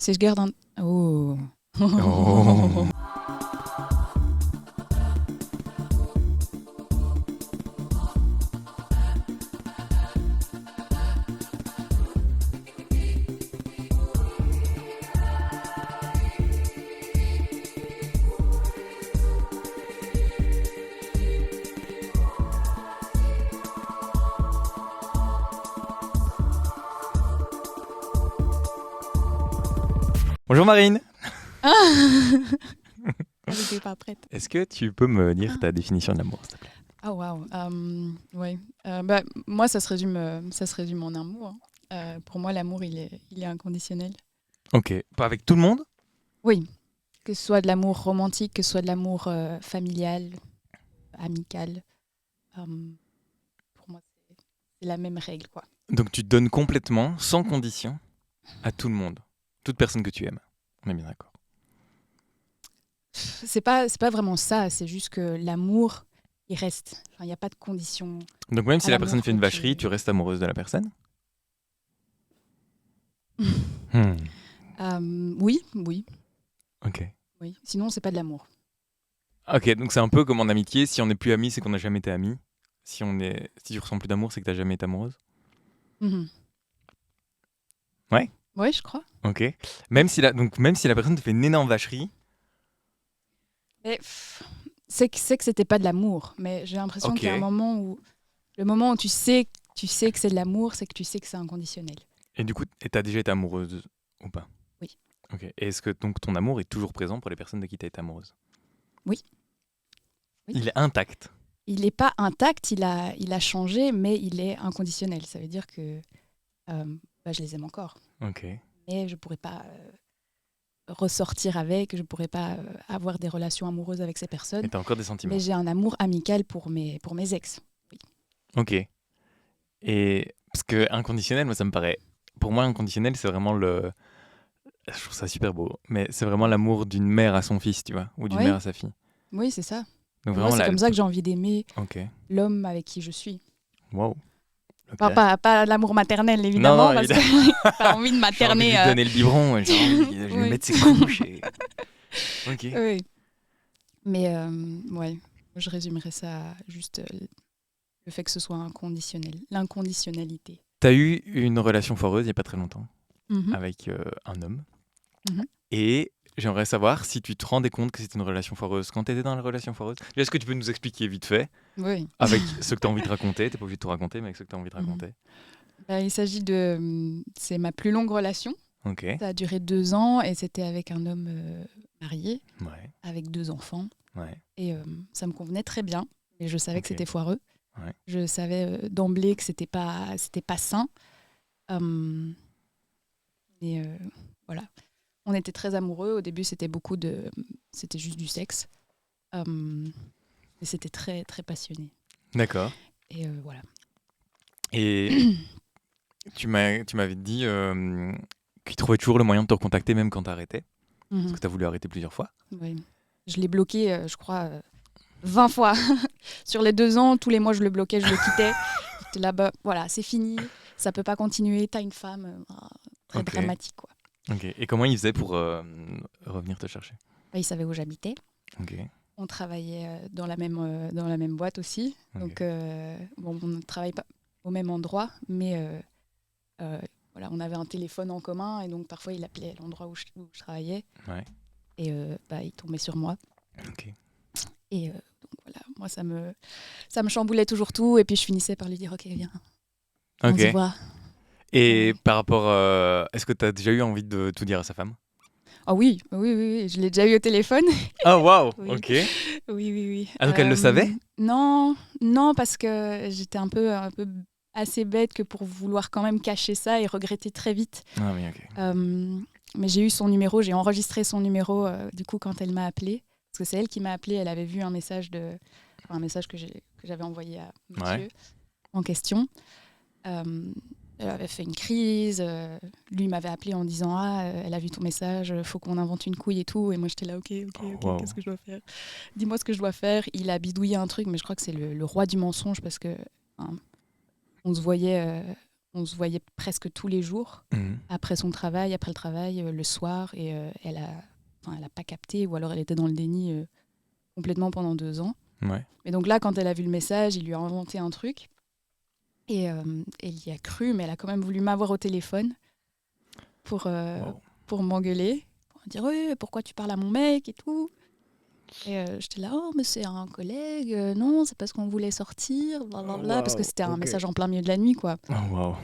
Si je garde un... Oh. Oh. Bonjour Marine. J'étais pas prête. Est-ce que tu peux me dire ta définition de l'amour, s'il te plaît? Ah waouh. Ouais. Moi, ça se résume en un mot, hein. Pour moi, l'amour, il est inconditionnel. Ok. Pas avec tout le monde? Oui. Que ce soit de l'amour romantique, que ce soit de l'amour familial, amical. Euh, pour moi, c'est la même règle, quoi. Donc tu te donnes complètement, sans condition, à tout le monde. Toute personne que tu aimes. On est bien d'accord. C'est pas vraiment ça. C'est juste que l'amour, il reste. Enfin, il n'y a pas de condition. Donc même si À la l'amour personne fait une que vacherie, tu- tu restes amoureuse de la personne? Hmm. Oui. Ok. Oui. Sinon, c'est pas de l'amour. Ok, donc c'est un peu comme en amitié. Si on n'est plus amis, c'est qu'on n'a jamais été amis. Si tu ressens plus d'amour, c'est que t'as jamais été amoureuse. Mhm. Ouais. Ouais, je crois. Ok. Même si la personne te fait une énorme vacherie. Mais, c'est que c'était pas de l'amour, mais j'ai l'impression Ok. qu'il y a le moment où tu sais que c'est de l'amour, c'est que tu sais que c'est inconditionnel. Et du coup, t'as déjà été amoureuse ou pas? Oui. Ok. Et est-ce que donc ton amour est toujours présent pour les personnes de qui t'as été amoureuse? Oui. Oui. Il est intact. Il n'est pas intact, il a changé, mais il est inconditionnel. Ça veut dire que je les aime encore, Ok. mais je pourrais pas ressortir avec, je pourrais pas avoir des relations amoureuses avec ces personnes, Et t'as encore des mais sentiments. j'ai un amour amical pour mes ex. Oui. Ok. Et parce que inconditionnel, moi ça me paraît. Pour moi, inconditionnel, c'est vraiment le. Je trouve ça super beau. Mais c'est vraiment l'amour d'une mère à son fils, tu vois, ou d'une mère Oui, à sa fille. oui, c'est ça. Donc Et moi, vraiment c'est la. comme ça que j'ai envie d'aimer Ok. l'homme avec qui je suis. Waouh. Enfin, Ok. pas l'amour maternel, Non, évidemment, non, parce que évidemment. j'ai pas envie de J'ai envie de materner. lui donner le biberon. J'ai envie de lui Oui. mettre ses couches. Ok. Oui. Mais ouais, je résumerais ça à juste le fait que ce soit inconditionnel, l'inconditionnalité. T'as eu une relation foireuse il y a pas très longtemps Mhm, avec un homme. mhm. Et j'aimerais savoir si tu te rendais compte que c'était une relation foireuse quand tu étais dans la relation foireuse. Est-ce que tu peux nous expliquer vite fait, Oui. avec ce que tu as envie de raconter, t'es pas obligé de tout raconter, mais avec ce que tu as envie de Mhm. raconter. Il s'agit de... C'est ma plus longue relation. Ok. Ça a duré 2 ans et c'était avec un homme marié, Ouais. avec 2 enfants. Ouais. Et ça me convenait très bien. Et je savais que Ok. c'était foireux. Ouais. Je savais d'emblée que c'était pas sain. Mais voilà. On était très amoureux. Au début, c'était juste du sexe. Mais c'était très, très passionné. D'accord. Et voilà. Et tu m'avais dit qu'il trouvait toujours le moyen de te recontacter même quand t'arrêtais. Parce Mhm. que tu as voulu arrêter plusieurs fois. Oui. Je l'ai bloqué, je crois, 20 fois. Sur les 2 ans, tous les mois, je le bloquais, je le quittais. J'étais là-bas, voilà, c'est fini. Ça peut pas continuer. T'as une femme. Très Ok. dramatique, quoi. Ok. Et comment il faisait pour revenir te chercher? Il savait où j'habitais. Ok. On travaillait dans la même boîte aussi. Ok. Donc, bon, on ne travaille pas au même endroit, mais voilà, on avait un téléphone en commun et donc parfois il appelait à l'endroit où je travaillais Ouais. et il tombait sur moi. Ok. Et donc voilà, moi ça me chamboulait toujours tout et puis je finissais par lui dire ok, viens, on se Ok. voit. Et Ouais. par rapport, est-ce que tu as déjà eu envie de tout dire à sa femme? Ah oui, oui, je l'ai déjà eu au téléphone. Ah waouh. Oui, Ok. oui. Ah donc elle le savait? Non, parce que j'étais un peu assez bête que pour vouloir quand même cacher ça et regretter très vite. Ah oui, ok. Mais j'ai eu son numéro, j'ai enregistré son numéro du coup quand elle m'a appelé. Parce que c'est elle qui m'a appelé, elle avait vu un message que j'avais envoyé à Ouais. monsieur en question. Elle avait fait une crise, lui m'avait appelé en disant elle a vu ton message, faut qu'on invente une couille et tout. Et moi j'étais là ok, Wow. qu'est-ce que je dois faire? Dis-moi ce que je dois faire. Il a bidouillé un truc, mais je crois que c'est le roi du mensonge parce que hein, on se voyait on se voyait presque tous les jours, après son travail, après le travail, le soir. Et elle a pas capté, ou alors elle était dans le déni complètement pendant 2 ans. Ouais. Et donc là, quand elle a vu le message, il lui a inventé un truc. Et elle y a cru, mais elle a quand même voulu m'avoir au téléphone pour m'engueuler, pour me dire oui, pourquoi tu parles à mon mec et tout. Et j'étais là, oh, mais c'est un collègue, non, c'est parce qu'on voulait sortir, blablabla, parce que c'était un message en plein milieu de la nuit, quoi. En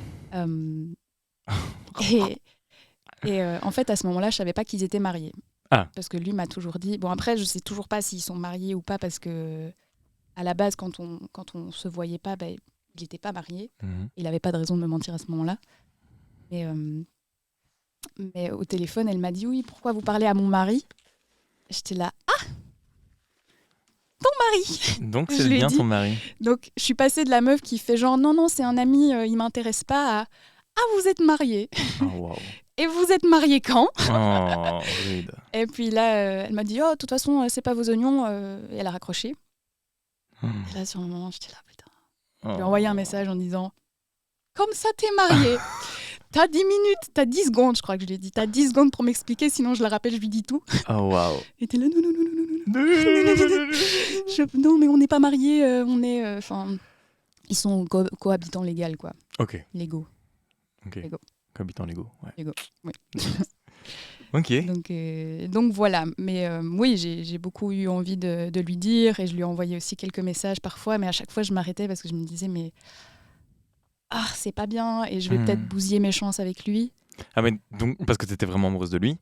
fait, à ce moment-là, je savais pas qu'ils étaient mariés. Parce que lui m'a toujours dit. Bon, après, je sais toujours pas s'ils sont mariés ou pas, parce que à la base, quand on se voyait pas, il n'était pas marié. Il avait pas de raison de me mentir à ce moment-là. Mais au téléphone, elle m'a dit oui, pourquoi vous parlez à mon mari? J'étais là, ton mari. Donc c'est bien ton mari. Donc je suis passée de la meuf qui fait genre non, c'est un ami, il m'intéresse pas, à vous êtes mariés. Et vous êtes mariés quand? Rude. Et puis là, elle m'a dit oh, de toute façon, c'est pas vos oignons. Et elle a raccroché. Et là, sur le moment, j'étais là, putain. Je lui ai envoyé un message en disant comme ça, t'es marié. T'as 10 minutes, t'as 10 secondes, je crois que je lui ai dit. T'as 10 secondes pour m'expliquer, sinon je la rappelle, je lui dis tout. Et t'es là, non. Non, mais on n'est pas mariés, on est... ils sont cohabitants légaux, quoi. Ok. Légaux. Cohabitants légaux, ouais. Légaux, oui. Ok. Donc voilà, mais oui, j'ai beaucoup eu envie de lui dire, et je lui ai envoyé aussi quelques messages parfois, mais à chaque fois je m'arrêtais parce que je me disais, mais... c'est pas bien, et je vais peut-être bousiller mes chances avec lui. Mais donc, parce que tu étais vraiment amoureuse de lui,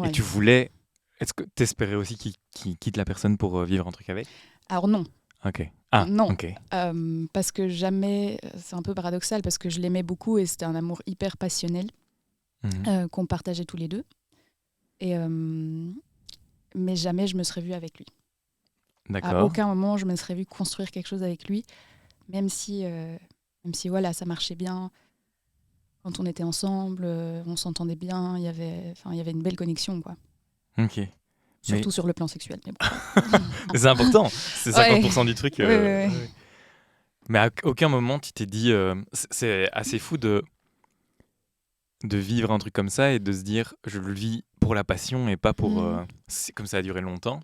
et tu voulais... Est-ce que tu espérais aussi qu'il quitte la personne pour vivre un truc avec? Alors non. Ok. Non. Ok. Parce que jamais... C'est un peu paradoxal, parce que je l'aimais beaucoup, et c'était un amour hyper passionnel qu'on partageait tous les deux. Mais jamais je me serais vue avec lui. D'accord. À aucun moment, je me serais vue construire quelque chose avec lui, même si voilà, ça marchait bien. Quand on était ensemble, on s'entendait bien, il y avait une belle connexion, quoi. Ok. Surtout sur le plan sexuel. Mais bon. C'est important, c'est 50% du truc. Ouais. Mais à aucun moment tu t'es dit... c'est assez fou de vivre un truc comme ça et de se dire je le vis pour la passion et pas pour... comme ça a duré longtemps.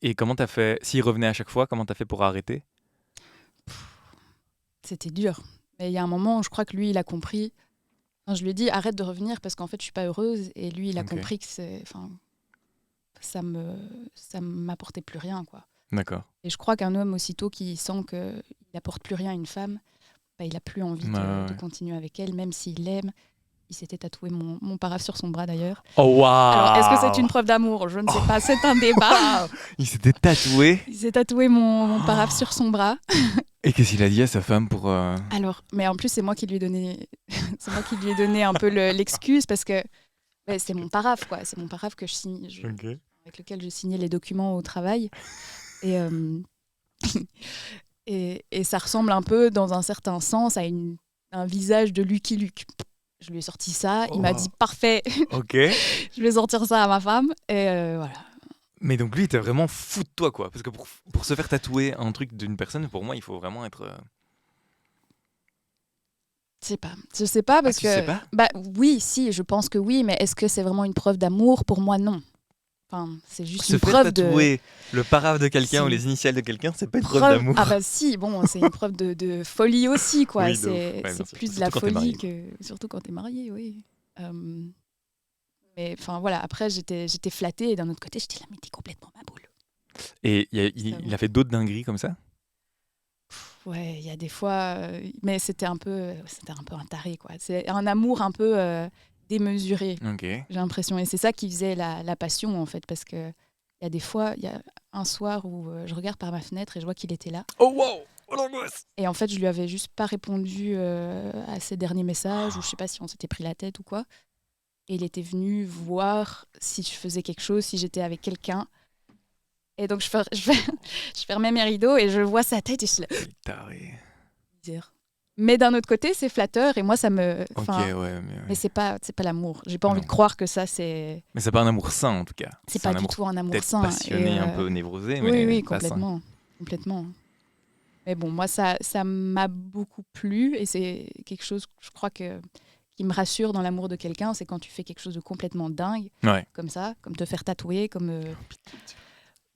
Et comment t'as fait... S'il revenait à chaque fois, comment t'as fait pour arrêter? C'était dur. Mais il y a un moment où je crois que lui, il a compris. Enfin, je lui ai dit arrête de revenir parce qu'en fait, je suis pas heureuse. Et lui, il a compris que ça m'apportait plus rien, quoi. D'accord. Et je crois qu'un homme, aussitôt qu'il sent qu'il n'apporte plus rien à une femme, il n'a plus envie de continuer avec elle, même s'il l'aime. Il s'était tatoué mon paraphe sur son bras, d'ailleurs. Oh, waouh! Alors, est-ce que c'est une preuve d'amour? Je ne sais pas, c'est un débat. Il s'était tatoué? Il s'est tatoué mon paraphe sur son bras. Et qu'est-ce qu'il a dit à sa femme pour... Alors, mais en plus, c'est moi qui lui ai donné, un peu l'excuse, parce que c'est mon paraphe, quoi. C'est mon paraphe que je signe, avec lequel je signais les documents au travail. Et, et ça ressemble un peu, dans un certain sens, à un visage de Lucky Luke. Je lui ai sorti ça, il m'a dit parfait. Ok. Je vais sortir ça à ma femme, et voilà. Mais donc lui, il était vraiment fou de toi, quoi. Parce que pour se faire tatouer un truc d'une personne, pour moi, il faut vraiment être... Je sais pas parce tu sais pas? Oui, si, je pense que oui, mais est-ce que c'est vraiment une preuve d'amour? Pour moi, non. Enfin, c'est juste une preuve de... Se faire tatouer le paraphe de quelqu'un ou les initiales de quelqu'un, c'est pas une preuve d'amour. Ah bah si, bon, c'est une preuve de folie aussi, quoi. Oui, c'est plus de la folie surtout quand t'es marié, oui. Mais enfin voilà, après j'étais flattée et d'un autre côté j'étais là, mais t'es complètement ma boule. Et il a fait d'autres dingueries comme ça? Ouais, il y a des fois, mais c'était un peu un taré, quoi. C'est un amour un peu démesuré, j'ai l'impression. Et c'est ça qui faisait la passion, en fait, parce que il y a des fois, il y a un soir où je regarde par ma fenêtre et je vois qu'il était là. Oh wow, oh l'angoisse! Et en fait, je lui avais juste pas répondu à ses derniers messages, ou je sais pas si on s'était pris la tête ou quoi. Et il était venu voir si je faisais quelque chose, si j'étais avec quelqu'un. Et donc, je fermais mes rideaux et je vois sa tête et je suis là. Mais d'un autre côté, c'est flatteur et moi, ça me... Mais c'est pas l'amour. J'ai pas envie de croire que ça, c'est... Mais c'est pas un amour sain, en tout cas. C'est pas du tout un amour sain. Passionné, un peu névrosé. Oui, complètement. Mais bon, moi, ça m'a beaucoup plu et c'est quelque chose, je crois, qui me rassure dans l'amour de quelqu'un, c'est quand tu fais quelque chose de complètement dingue, Ouais. comme ça, comme te faire tatouer, comme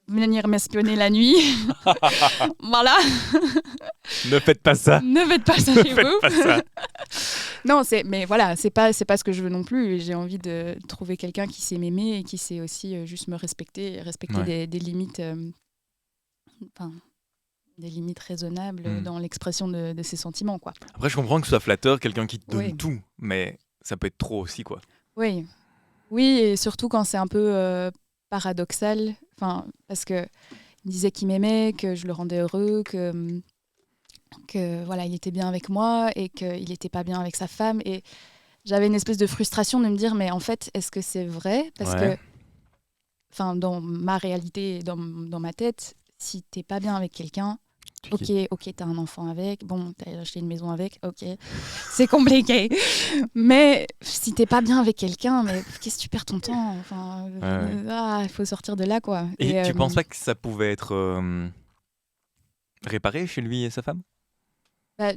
venir m'espionner la nuit. Voilà. Ne faites pas ça. Ne faites pas ça Ne chez faites vous. pas ça. Non, mais voilà, c'est pas ce que je veux non plus. J'ai envie de trouver quelqu'un qui sait m'aimer et qui sait aussi juste me respecter, respecter Ouais. des limites, des limites raisonnables dans l'expression de ses sentiments, quoi. Après, je comprends que ce soit flatteur, quelqu'un qui te donne Oui. tout, mais ça peut être trop aussi, quoi. Oui, oui, et surtout quand c'est un peu paradoxal, parce que il disait qu'il m'aimait, que je le rendais heureux, que voilà, il était bien avec moi et qu'il n'était pas bien avec sa femme. Et j'avais une espèce de frustration de me dire, mais en fait, est-ce que c'est vrai? Parce que, dans ma réalité, dans ma tête, si t'es pas bien avec quelqu'un, ok, t'as un enfant avec, bon, t'as acheté une maison avec, ok, c'est compliqué. Mais si t'es pas bien avec quelqu'un, mais qu'est-ce que tu perds ton temps? Il faut sortir de là, quoi. Et tu penses pas que ça pouvait être réparé chez lui et sa femme?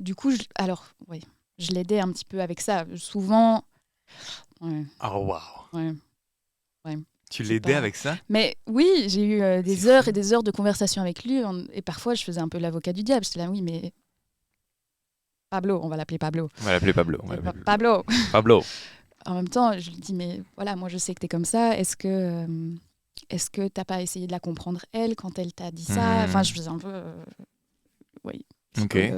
Du coup, je l'aidais un petit peu avec ça. Souvent. Ouais. Oh, waouh! Ouais. Tu l'aidais avec ça? Mais oui, j'ai eu des heures et des heures de conversation avec lui. Et parfois, je faisais un peu l'avocat du diable. J'étais là, oui, mais. Pablo, on va l'appeler Pablo. On va l'appeler Pablo. Pablo. Pablo. En même temps, je lui dis, mais voilà, moi, je sais que t'es comme ça. Est-ce que t'as pas essayé de la comprendre, elle, quand elle t'a dit ça? Enfin, je faisais un peu. Oui. Ok. Et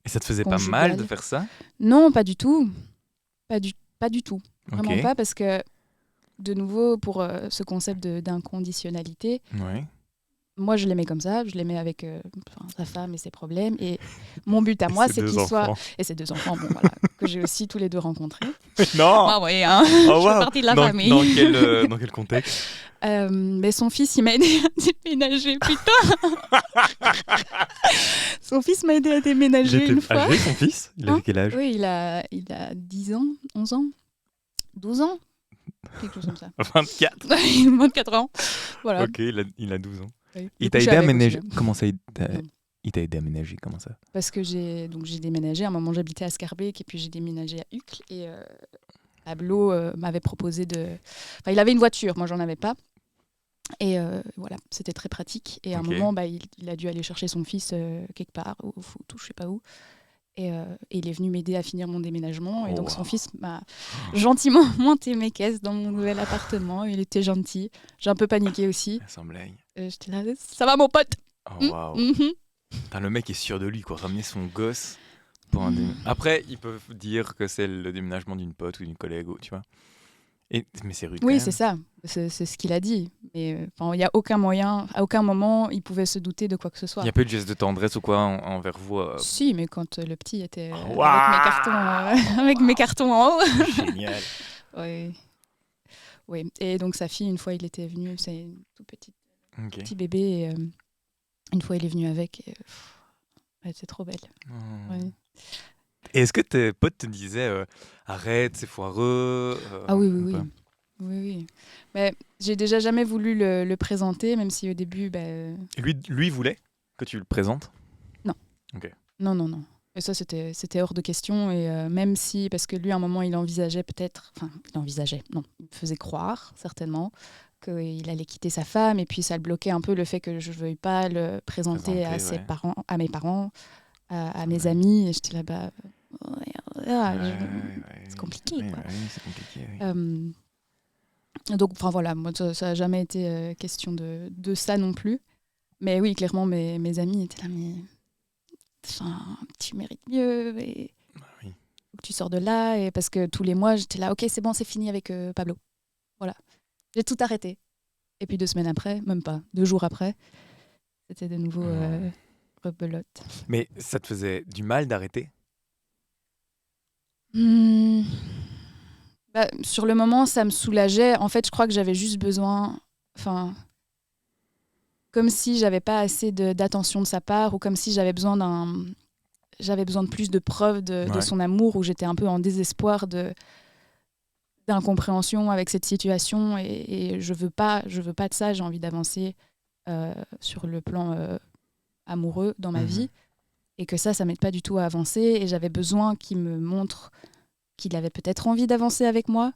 ça te faisait pas mal de faire ça? Non, pas du tout. Pas du tout. Vraiment pas, parce que, de nouveau, pour ce concept d'inconditionnalité, moi, je l'aimais comme ça. Je l'aimais avec sa femme et ses problèmes. Et mon but à moi, c'est qu'il soit... Et ses 2 enfants, bon, voilà, que j'ai aussi tous les 2 rencontrés. Non. Ah oui, hein. Je fais partie de la famille. Dans quel contexte? Mais son fils, il m'a aidé à déménager, putain. Son fils m'a aidé à déménager une fois. Âgé, son fils? Il avait quel âge? Oui, il a 10 ans, 11 ans, 12 ans, quelque chose comme ça. 24. 24 ans, voilà. Ok, il a 12 ans. Oui. Il t'a aidé à aménager. Comment ça, il t'a aidé à aménager? Comment ça? Parce que j'ai déménagé. À un moment, j'habitais à Scarbeck et puis j'ai déménagé à Uccle. Et Pablo m'avait proposé de... Enfin, il avait une voiture, moi, j'en avais pas. Et voilà, c'était très pratique. Et à un moment, il a dû aller chercher son fils quelque part, au foot ou je sais pas où. Et il est venu m'aider à finir mon déménagement. Et donc, son fils m'a gentiment monté mes caisses dans mon nouvel appartement. Il était gentil. J'ai un peu paniqué aussi. Sans blague. J'étais là, ça va mon pote? Oh, waouh. Le mec est sûr de lui, quoi. Ramener son gosse pour un Après, ils peuvent dire que c'est le déménagement d'une pote ou d'une collègue, tu vois. Mais c'est rude. Oui, c'est ça. C'est ce qu'il a dit. Mais il n'y a aucun moyen, à aucun moment, il pouvait se douter de quoi que ce soit. Il n'y a pas eu de geste de tendresse ou quoi envers vous Si, mais quand le petit était avec mes cartons en haut. Génial. Oui. Et donc sa fille, une fois, il était venu, c'est une tout petit bébé. Et, une fois, il est venu avec. Et, elle était trop belle. Ouais. Et est-ce que tes potes te disaient arrête, c'est foireux Ah oui. Mais j'ai déjà jamais voulu le présenter, même si au début... Lui voulait que tu le présentes? Non. Ok. Non. Et ça, c'était hors de question. Et même si, parce que lui, à un moment, il envisageait peut-être... Enfin, il me faisait croire, certainement, qu'il allait quitter sa femme. Et puis, ça le bloquait un peu le fait que je ne veuille pas le présenter à ses parents, à mes parents, à mes amis. Et j'étais là-bas... c'est compliqué, quoi. C'est compliqué, donc, voilà, moi, ça n'a jamais été question de ça non plus. Mais oui, clairement, mes amis étaient là, mais tu mérites mieux, et faut que tu sors de là. Et parce que tous les mois, j'étais là, ok, c'est bon, c'est fini avec Pablo. Voilà. J'ai tout arrêté. Et puis 2 semaines après, même pas, 2 jours après, c'était de nouveau rebelote. Mais ça te faisait du mal d'arrêter? Sur le moment, ça me soulageait. En fait, je crois que j'avais juste besoin... comme si j'avais pas assez d'attention de sa part, ou comme si j'avais besoin de plus de preuves de son amour, où j'étais un peu en désespoir d'incompréhension avec cette situation. Et je veux pas de ça. J'ai envie d'avancer sur le plan amoureux dans ma vie. et que ça m'aide pas du tout à avancer. Et j'avais besoin qu'il me montre qu'il avait peut-être envie d'avancer avec moi,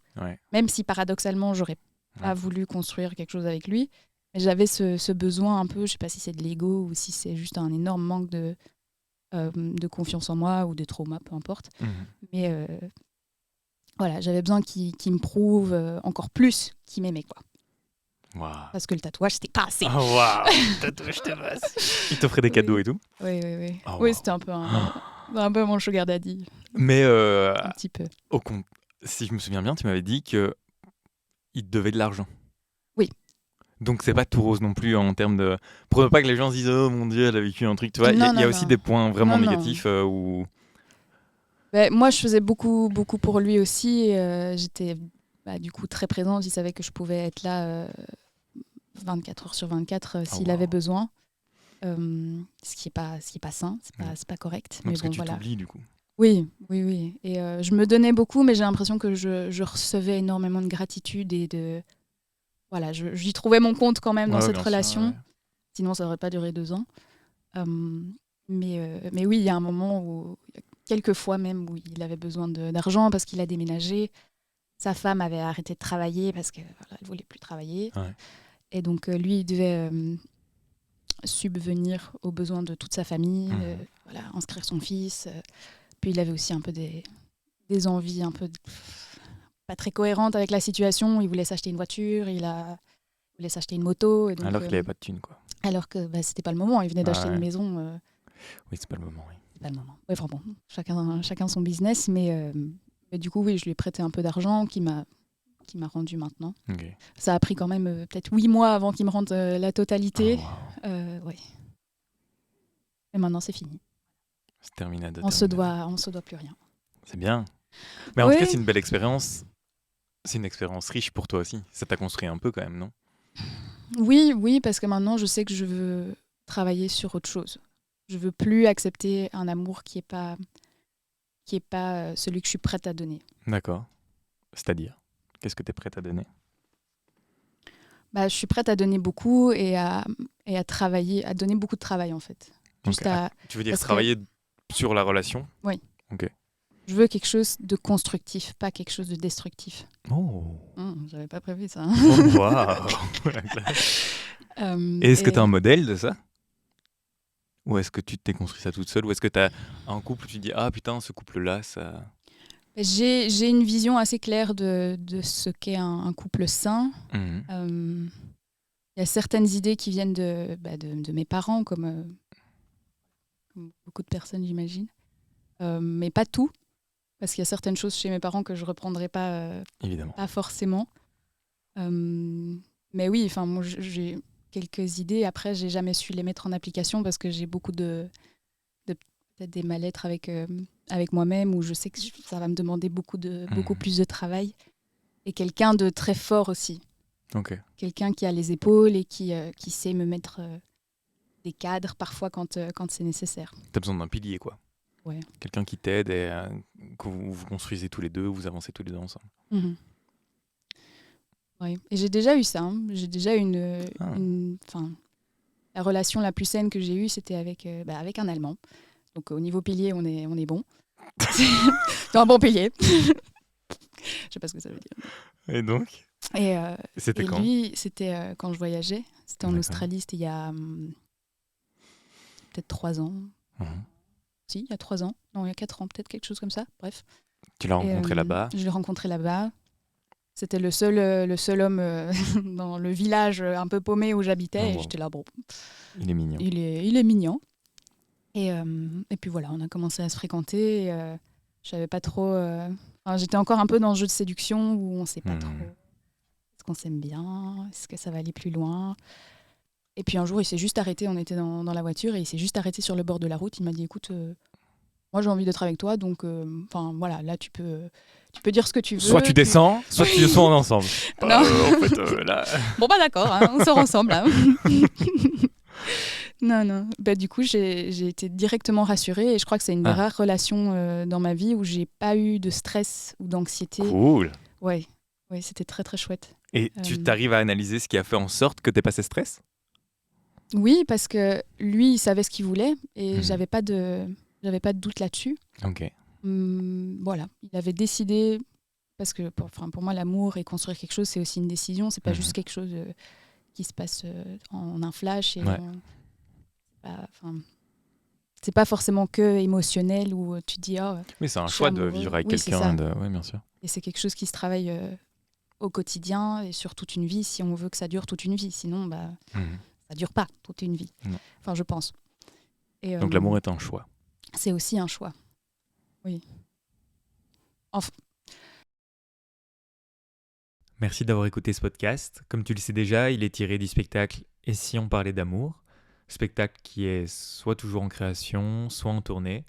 même si paradoxalement, j'aurais pas voulu construire quelque chose avec lui. Mais j'avais ce besoin un peu, je sais pas si c'est de l'ego ou si c'est juste un énorme manque de confiance en moi ou de trauma, peu importe. Mais voilà, j'avais besoin qu'il me prouve encore plus qu'il m'aimait, quoi. Wow. Parce que le tatouage, c'était pas assez. Oh, waouh, le tatouage, te passe. Il t'offrait des cadeaux et tout? Oui. Oh, oui, wow. c'était un peu mon sugar daddy. Mais un petit peu. Si je me souviens bien, tu m'avais dit qu'il te devait de l'argent. Oui. Donc c'est pas tout rose non plus en termes de... Pour ne pas que les gens se disent « Oh mon Dieu, elle a vécu un truc », tu vois, il y a aussi des points vraiment négatifs où... Moi, je faisais beaucoup pour lui aussi. J'étais du coup très présente. Il savait que je pouvais être là 24 heures sur 24 s'il avait besoin. Ce qui est pas sain, c'est pas correct. Non, mais parce bon, que tu voilà. t'oublies du coup. Oui. Et je me donnais beaucoup, mais j'ai l'impression que je recevais énormément de gratitude et de... Voilà, j'y trouvais mon compte quand même dans cette relation. Sûr. Sinon, ça n'aurait pas duré 2 ans. Mais oui, il y a un moment où... Quelques fois même où il avait besoin d'argent parce qu'il a déménagé. Sa femme avait arrêté de travailler parce qu'elle ne voulait plus travailler. Ouais. Et donc, lui, il devait subvenir aux besoins de toute sa famille, inscrire son fils. Puis il avait aussi un peu des envies un peu pas très cohérentes avec la situation. Il voulait s'acheter une voiture, il voulait s'acheter une moto. Et donc, alors qu'il n'avait pas de thune, quoi. Alors que c'était pas le moment. Il venait d'acheter une maison. Oui, c'est pas le moment, oui. C'est pas le moment. Ouais, enfin bon, chacun son business. Mais du coup, oui, je lui ai prêté un peu d'argent qui m'a rendu maintenant. Okay. Ça a pris quand même peut-être 8 mois avant qu'il me rende la totalité. Oh, wow. Ouais. Et maintenant, c'est fini. C'est terminé. On se doit plus rien. C'est bien. Mais en tout cas, c'est une belle expérience. C'est une expérience riche pour toi aussi. Ça t'a construit un peu quand même, non? Oui, parce que maintenant, je sais que je veux travailler sur autre chose. Je veux plus accepter un amour qui est pas celui que je suis prête à donner. D'accord. C'est-à-dire, qu'est-ce que tu es prête à donner? Je suis prête à donner beaucoup et à travailler, à donner beaucoup de travail en fait. Tu veux dire travailler sur la relation? Oui. Ok. Je veux quelque chose de constructif, pas quelque chose de destructif. Oh. J'avais pas prévu ça. Oh, waouh. Et est-ce que tu as un modèle de ça? Ou est-ce que tu t'es construit ça toute seule? Ou est-ce que tu as un couple où tu dis « Ah putain, ce couple-là, ça... » J'ai une vision assez claire de ce qu'est un couple sain. Mm-hmm. Y a certaines idées qui viennent de mes parents, comme beaucoup de personnes, j'imagine. Mais pas tout, parce qu'il y a certaines choses chez mes parents que je ne reprendrai pas, évidemment. Pas forcément. Mais oui, moi, j'ai quelques idées. Après, je n'ai jamais su les mettre en application parce que j'ai beaucoup peut-être des mal-être avec moi-même, où je sais que ça va me demander beaucoup plus de travail. Et quelqu'un de très fort aussi. Okay. Quelqu'un qui a les épaules et qui sait me mettre des cadres parfois quand c'est nécessaire. Tu as besoin d'un pilier, quoi. Ouais. Quelqu'un qui t'aide et que vous construisez tous les deux, vous avancez tous les deux ensemble. Mm-hmm. Oui. Et j'ai déjà eu ça. Hein. J'ai déjà eu la relation la plus saine que j'ai eue, c'était avec un Allemand. Donc au niveau pilier, on est bon. C'est un bon pilier. Je sais pas ce que ça veut dire. Et donc c'était quand? Lui, c'était quand je voyageais. C'était en Australie, c'était il y a peut-être 3 ans. Mm-hmm. Si, il y a 3 ans. Non, il y a 4 ans, peut-être quelque chose comme ça. Bref. Tu l'as rencontré là-bas? Je l'ai rencontré là-bas. C'était le seul homme dans le village un peu paumé où j'habitais. Oh, wow. Et j'étais là, bon. Il est mignon. Il est mignon. Et puis voilà, on a commencé à se fréquenter. Je savais pas trop... j'étais encore un peu dans le jeu de séduction où on sait pas trop. Est-ce qu'on s'aime bien? Est-ce que ça va aller plus loin? Et puis un jour, il s'est juste arrêté. On était dans la voiture et il s'est juste arrêté sur le bord de la route. Il m'a dit, écoute, moi j'ai envie d'être avec toi. Donc, voilà, là, tu peux dire ce que tu veux. Soit tu descends, soit tu descends ensemble. Non. En fait, là... Bon, d'accord, hein, on sort ensemble. Hein. Non. Du coup, j'ai été directement rassurée et je crois que c'est une des rares relations dans ma vie où j'ai pas eu de stress ou d'anxiété. Cool. Ouais, c'était très très chouette. Et tu t'arrives à analyser ce qui a fait en sorte que t'aies pas ce stress? Oui, parce que lui, il savait ce qu'il voulait et Mhm. j'avais pas de doute là-dessus. Ok. Voilà, il avait décidé, parce que pour moi, l'amour et construire quelque chose, c'est aussi une décision, c'est pas juste Mhm. quelque chose qui se passe en un flash Ouais. enfin, c'est pas forcément que émotionnel où tu te dis oh, Oui, c'est un je suis choix de amoureux. vivre avec Oui, c'est quelqu'un. ça. Oui, bien sûr. Et c'est quelque chose qui se travaille au quotidien et sur toute une vie si on veut que ça dure toute une vie. Sinon, Mhm. ça dure pas toute une vie. Non. Enfin, je pense. Et Donc l'amour est un choix. c'est aussi un choix. Oui. Enfin, Merci d'avoir écouté ce podcast. Comme tu le sais déjà, il est tiré du spectacle Et si on parlait d'amour, spectacle qui est soit toujours en création, soit en tournée.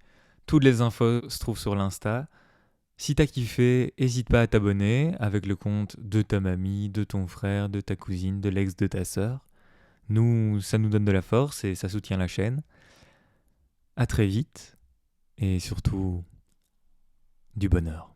Toutes les infos se trouvent sur l'Insta. Si t'as kiffé, n'hésite pas à t'abonner avec le compte de ta mamie, de ton frère, de ta cousine, de l'ex de ta sœur. Nous, ça nous donne de la force et ça soutient la chaîne. À très vite et surtout du bonheur.